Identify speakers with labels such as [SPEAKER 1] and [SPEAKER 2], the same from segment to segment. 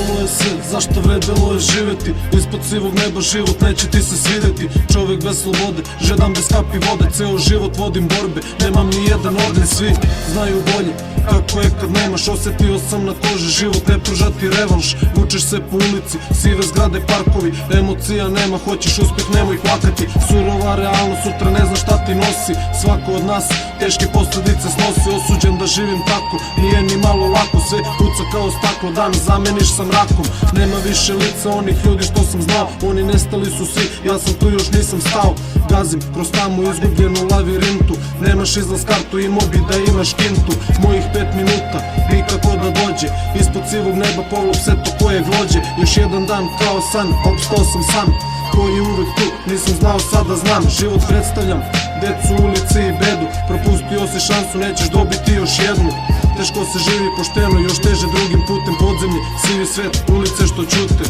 [SPEAKER 1] Propalo je sve, zašto vredelo je živeti? Ispod sivog neba život neće ti se svideti. Čovjek bez slobode, žedam bez kapi vode. Ceo život vodim borbe, nemam ni jedan orden. Svi znaju bolje kako je kad nemaš. Osjetio sam na koži, život ne pruža ti revanš. Vučeš se po ulici, sive zgrade, parkovi. Emocija nema, hoćeš uspjeh, nemoj plakati. Surova realnost, sutra ne znaš šta ti nosi. Svako od nas teške posljedice snosi. Osuđen da živim tako, nije ni malo lako. Sve puca kao staklo, dan zameniš sa mrakom. Nema više lica onih ljudi što sam znao. Oni nestali su svi, ja sam tu još nisam stao. Gazim kroz tamu izgubljenu lavirintu. Nemaš izlaz kartu, imao bi da imaš kintu. Mojih 5 minuta, nikako da dođe. Ispod sivog neba polub seto kojeg vođe. Još jedan dan kao san, opstao sam sam. Koji je uvek tu, nisam znao, sada znam. Život predstavljam, decu, ulici i bedu. Propustio si šansu, nećeš dobiti još jednu. Teško se živi pošteno, još teže drugim putem. Podzemlje, sivi svet, ulice što ćute.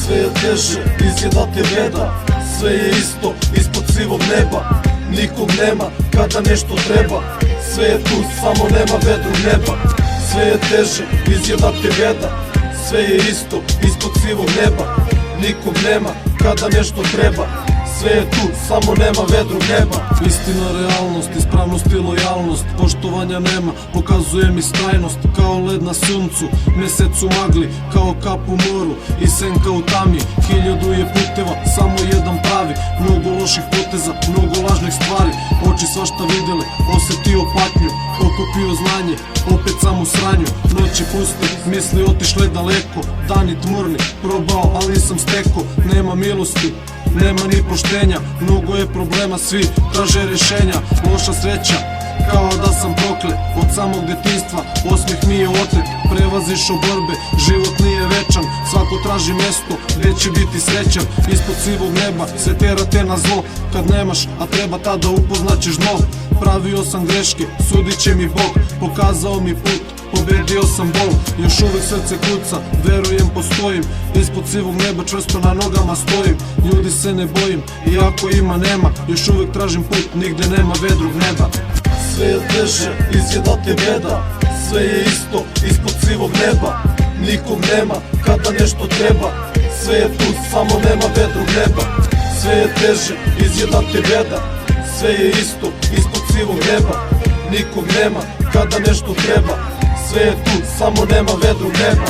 [SPEAKER 1] Sve je teže, izjeda te beda. Sve je isto, ispod sivog neba. Nikog nema, kada nešto treba. Sve je tu, samo nema vedrog neba. Sve je teže, izjeda te beda. Sve je isto, ispod sivog neba. Nikog nema, kada nešto treba. Sve je tu, samo nema vedrog neba. Istina, realnost, ispravnost i lojalnost. Poštovanja nema, pokazujem istrajnost. Kao led na suncu, mesec u magli. Kao kap u moru i senka u tami. 1000 je puteva, samo jedan pravi. Mnogo loših poteza, mnogo lažnih stvari. Oči svašta videle, osetio patnju. Pokupio znanje, opet sam u sranju. Noći puste, misli otišle daleko. Dani tmurni, probao, ali nisam steko. Nema milosti, nema ni poštenja, mnogo je problema, svi traže rješenja. Loša sreća, kao da sam proklet. Od samog detinjstva, osmeh mi je otet. Prevaziš oborbe, život nije večan. Svako traži mesto, gde će biti srećan. Ispod sivog neba, se tera te na zlo. Kad nemaš, a treba tada upoznaćeš dno. Pravio sam greške, sudit će mi Bog. Pokazao mi put, pobedio sam bol. Još uvek srce kuca, verujem postojim. Ispod sivog neba čvrsto na nogama stojim. Ljudi se ne bojim, iako ima nema. Još uvek tražim put, nigde nema vedrog neba. Sve je teže, izjeda te beda. Sve je isto, ispod sivog neba. Nikog nema, kada nešto treba. Sve je tu, samo nema vedrog neba. Sve je teže, izjeda te beda. Sve je isto, ispod sivog neba. Nikog nema, kada nešto treba. Sve je tu, samo nema vedrog neba.